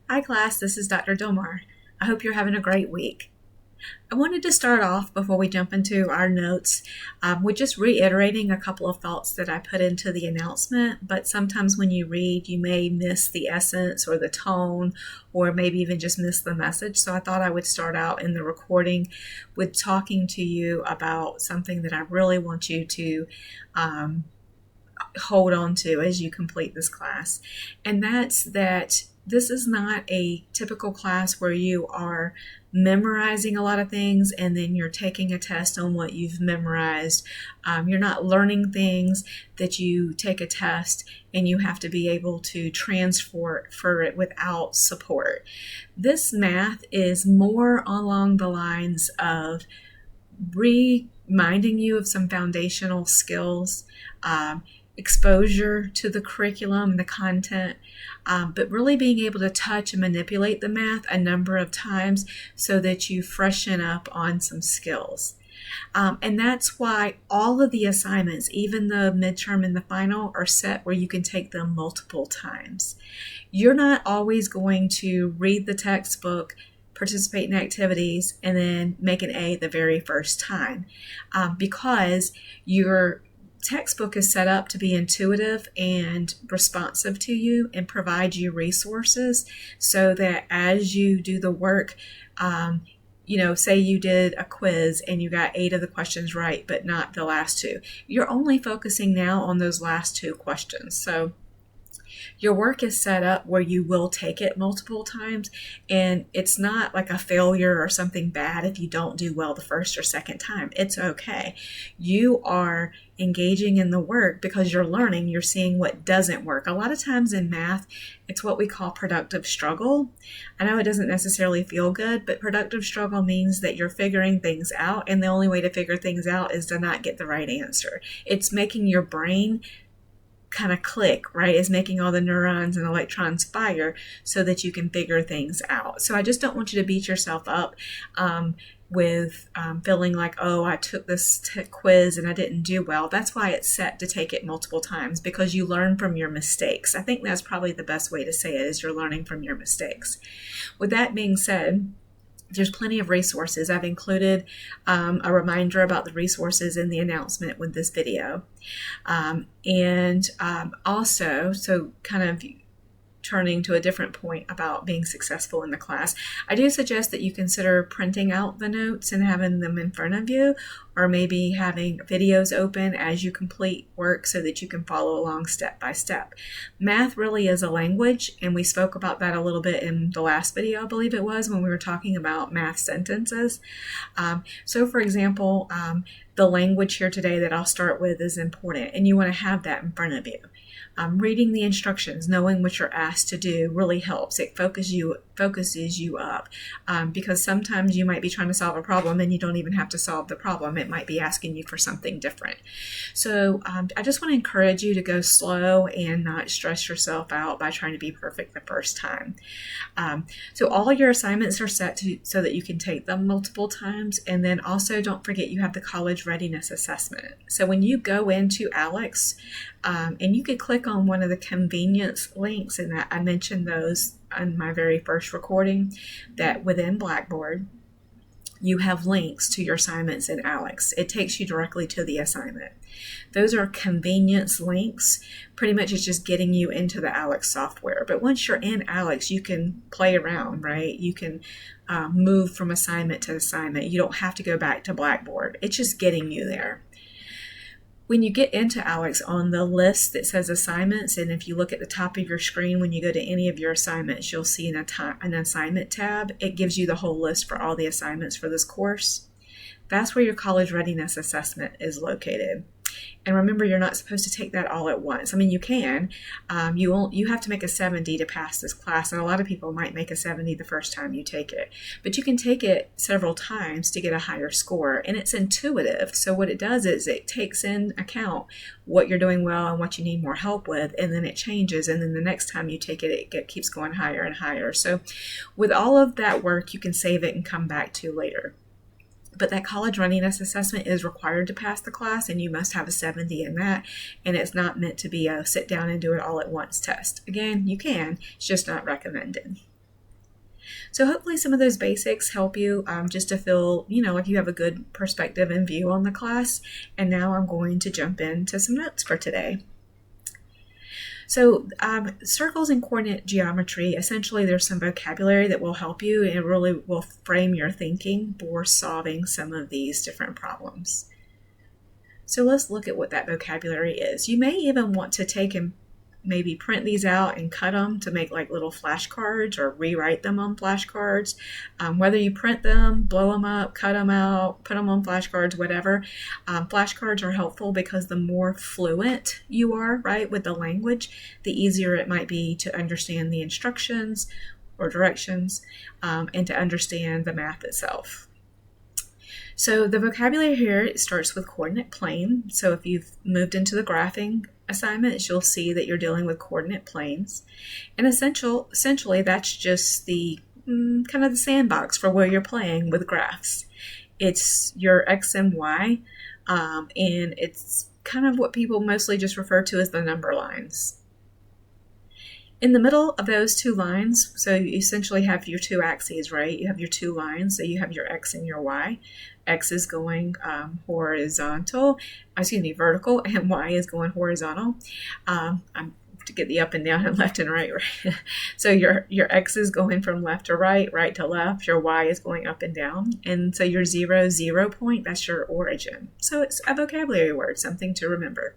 Hi class, this is Dr. Dilmar. I hope you're having a great week. I wanted to start off before we jump into our notes with just reiterating a couple of thoughts that I put into the announcement, but sometimes when you read, you may miss the essence or the tone, or maybe even just miss the message. So I thought I would start out in the recording with talking to you about something that I really want you to hold on to as you complete this class. And that's that this is not a typical class where you are memorizing a lot of things and then you're taking a test on what you've memorized. You're not learning things that you take a test and you have to be able to transfer it without support. This math is more along the lines of reminding you of some foundational skills, exposure to the curriculum, the content, but really being able to touch and manipulate the math a number of times so that you freshen up on some skills. And that's why all of the assignments, even the midterm and the final, are set where you can take them multiple times. You're not always going to read the textbook, participate in activities, and then make an A the very first time because your textbook is set up to be intuitive and responsive to you and provide you resources so that as you do the work, say you did a quiz and you got 8 of the questions right, but not the last 2. You're only focusing now on those last 2 questions. So your work is set up where you will take it multiple times, and it's not like a failure or something bad if you don't do well the first or second time. It's okay. You are engaging in the work because you're learning, you're seeing what doesn't work. A lot of times in math, it's what we call productive struggle. I know it doesn't necessarily feel good, but productive struggle means that you're figuring things out, and the only way to figure things out is to not get the right answer. It's making your brain kind of click, right? Is making all the neurons and electrons fire so that you can figure things out. So I just don't want you to beat yourself up with feeling like, oh, I took this quiz and I didn't do well. That's why it's set to take it multiple times, because you learn from your mistakes. I think that's probably the best way to say it, is you're learning from your mistakes. With that being said, there's plenty of resources. I've included a reminder about the resources in the announcement with this video. Also, so kind of turning to a different point about being successful in the class, I do suggest that you consider printing out the notes and having them in front of you, or maybe having videos open as you complete work so that you can follow along step by step. Math really is a language, and we spoke about that a little bit in the last video, I believe it was, when we were talking about math sentences. So for example, the language here today that I'll start with is important, and you want to have that in front of you. Reading the instructions, knowing what you're asked to do really helps. It focuses you up because sometimes you might be trying to solve a problem and you don't even have to solve the problem. It might be asking you for something different. So I just want to encourage you to go slow and not stress yourself out by trying to be perfect the first time. So all your assignments are set so that you can take them multiple times. And then also don't forget you have the college readiness assessment. So when you go into ALEKS, and you could click on one of the convenience links, and I mentioned those on my very first recording, that within Blackboard, you have links to your assignments in ALEKS. It takes you directly to the assignment. Those are convenience links. Pretty much it's just getting you into the ALEKS software. But once you're in ALEKS, you can play around, right? You can move from assignment to assignment. You don't have to go back to Blackboard. It's just getting you there. When you get into ALEKS, on the list that says assignments, and if you look at the top of your screen when you go to any of your assignments, you'll see an assignment tab. It gives you the whole list for all the assignments for this course. That's where your college readiness assessment is located. And remember, you're not supposed to take that all at once. I mean, you can. You have to make a 70 to pass this class, and a lot of people might make a 70 the first time you take it. But you can take it several times to get a higher score, and it's intuitive. So what it does is it takes in account what you're doing well and what you need more help with, and then it changes, and then the next time you take it, it keeps going higher and higher. So with all of that work, you can save it and come back to later. But that college readiness assessment is required to pass the class, and you must have a 70 in that, and it's not meant to be a sit down and do it all at once test. Again, you can, it's just not recommended. So hopefully some of those basics help you just to feel, like you have a good perspective and view on the class. And now I'm going to jump into some notes for today. So circles and coordinate geometry, essentially there's some vocabulary that will help you and it really will frame your thinking for solving some of these different problems. So let's look at what that vocabulary is. You may even want to take and maybe print these out and cut them to make like little flashcards or rewrite them on flashcards. Whether you print them, blow them up, cut them out, put them on flashcards, whatever. Flashcards are helpful because the more fluent you are, right, with the language, the easier it might be to understand the instructions or directions and to understand the math itself. So the vocabulary here starts with coordinate plane. So if you've moved into the graphing assignments, you'll see that you're dealing with coordinate planes. And essentially that's just the kind of the sandbox for where you're playing with graphs. It's your X and Y, and it's kind of what people mostly just refer to as the number lines. In the middle of those two lines, so you essentially have your two axes, right? You have your two lines, so you have your X and your Y. X is going vertical, and Y is going horizontal. I'm to get the up and down and left and right. So your X is going from left to right, right to left. Your Y is going up and down. And so your 0, 0 point, that's your origin. So it's a vocabulary word, something to remember.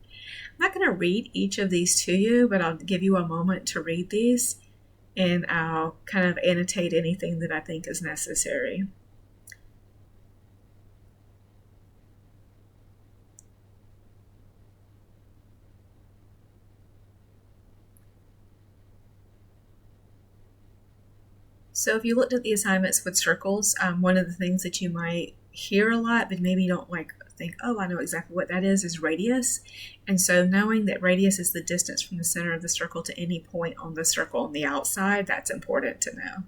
I'm not going to read each of these to you, but I'll give you a moment to read these, and I'll kind of annotate anything that I think is necessary. So if you looked at the assignments with circles, one of the things that you might hear a lot, but maybe don't think, oh, I know exactly what that is radius. And so knowing that radius is the distance from the center of the circle to any point on the circle on the outside, that's important to know.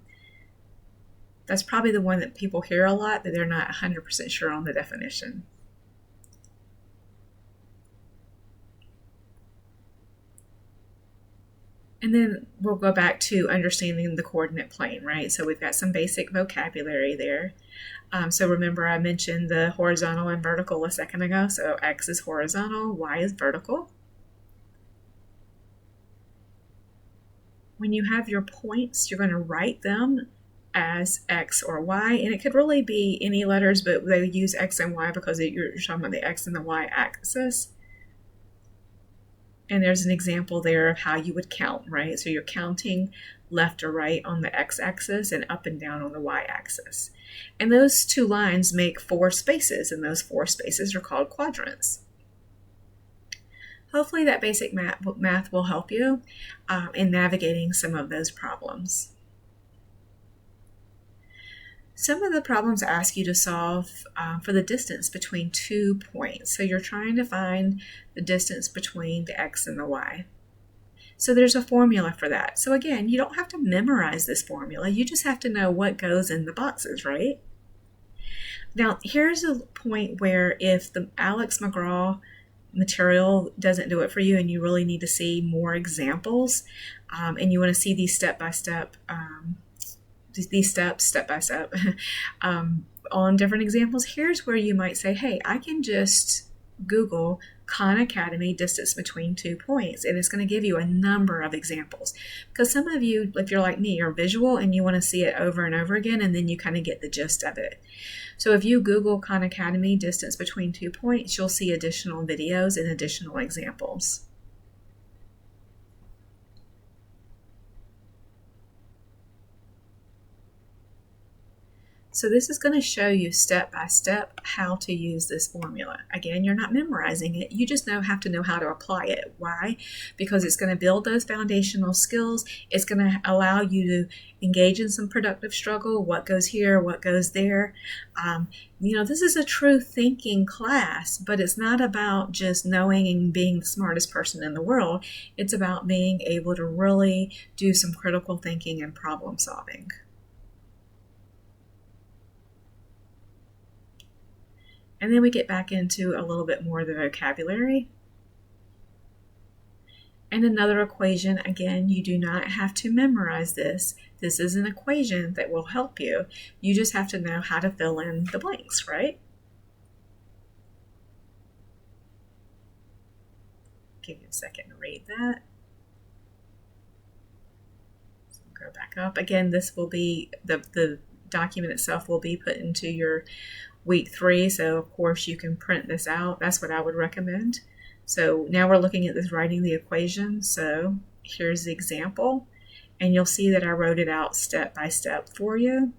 That's probably the one that people hear a lot, but they're not 100% sure on the definition. And then we'll go back to understanding the coordinate plane, right? So we've got some basic vocabulary there. So remember I mentioned the horizontal and vertical a second ago. So X is horizontal, Y is vertical. When you have your points, you're going to write them as X or Y, and it could really be any letters, but they use X and Y because you're talking about the X and the Y axis. And there's an example there of how you would count, right? So you're counting left or right on the x-axis and up and down on the y-axis. And those two lines make 4 spaces, and those 4 spaces are called quadrants. Hopefully that basic math will help you in navigating some of those problems. Some of the problems ask you to solve for the distance between 2 points. So you're trying to find the distance between the x and the y. So there's a formula for that. So again, you don't have to memorize this formula. You just have to know what goes in the boxes, right? Now, here's a point where if the Alex McGraw material doesn't do it for you and you really need to see more examples and you want to see these step-by-step step by step on different examples, here's where you might say, hey, I can just Google Khan Academy distance between 2 points, and it's going to give you a number of examples. Because some of you, if you're like me, are visual and you want to see it over and over again, and then you kind of get the gist of it. So if you Google Khan Academy distance between 2 points, you'll see additional videos and additional examples. So this is going to show you step by step how to use this formula. Again, you're not memorizing it. You just have to know how to apply it. Why? Because it's going to build those foundational skills. It's going to allow you to engage in some productive struggle. What goes here? What goes there? This is a true thinking class, but it's not about just knowing and being the smartest person in the world. It's about being able to really do some critical thinking and problem solving. And then we get back into a little bit more of the vocabulary. And another equation, again, you do not have to memorize this. This is an equation that will help you. You just have to know how to fill in the blanks, right? Give you a second to read that. So go back up. Again, this will be, the document itself will be put into your week 3. So of course you can print this out. That's what I would recommend. So now we're looking at this writing the equation. So here's the example, and you'll see that I wrote it out step by step for you.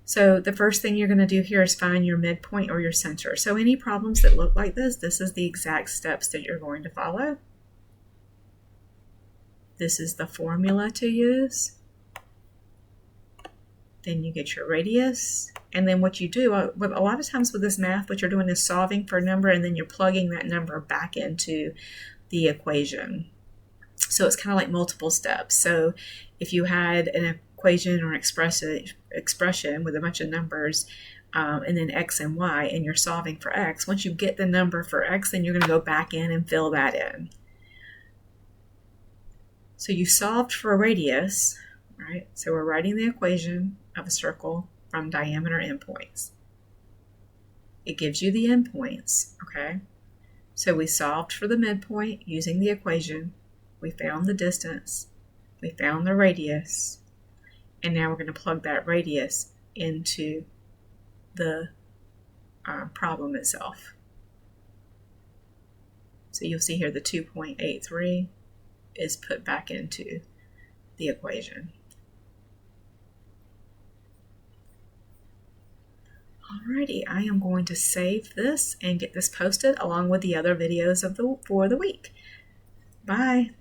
So the first thing you're going to do here is find your midpoint or your center. So any problems that look like this is the exact steps that you're going to follow. This is the formula to use. Then you get your radius. And then what you do, a lot of times with this math, what you're doing is solving for a number and then you're plugging that number back into the equation. So it's kind of like multiple steps. So if you had an equation or an expression with a bunch of numbers and then x and y, and you're solving for x, once you get the number for x, then you're going to go back in and fill that in. So you solved for a radius, right? So we're writing the equation of a circle from diameter endpoints. It gives you the endpoints, okay? So we solved for the midpoint using the equation. We found the distance. We found the radius. And now we're going to plug that radius into the problem itself. So you'll see here the 2.83 is put back into the equation. Alrighty, I am going to save this and get this posted along with the other videos for the week. Bye.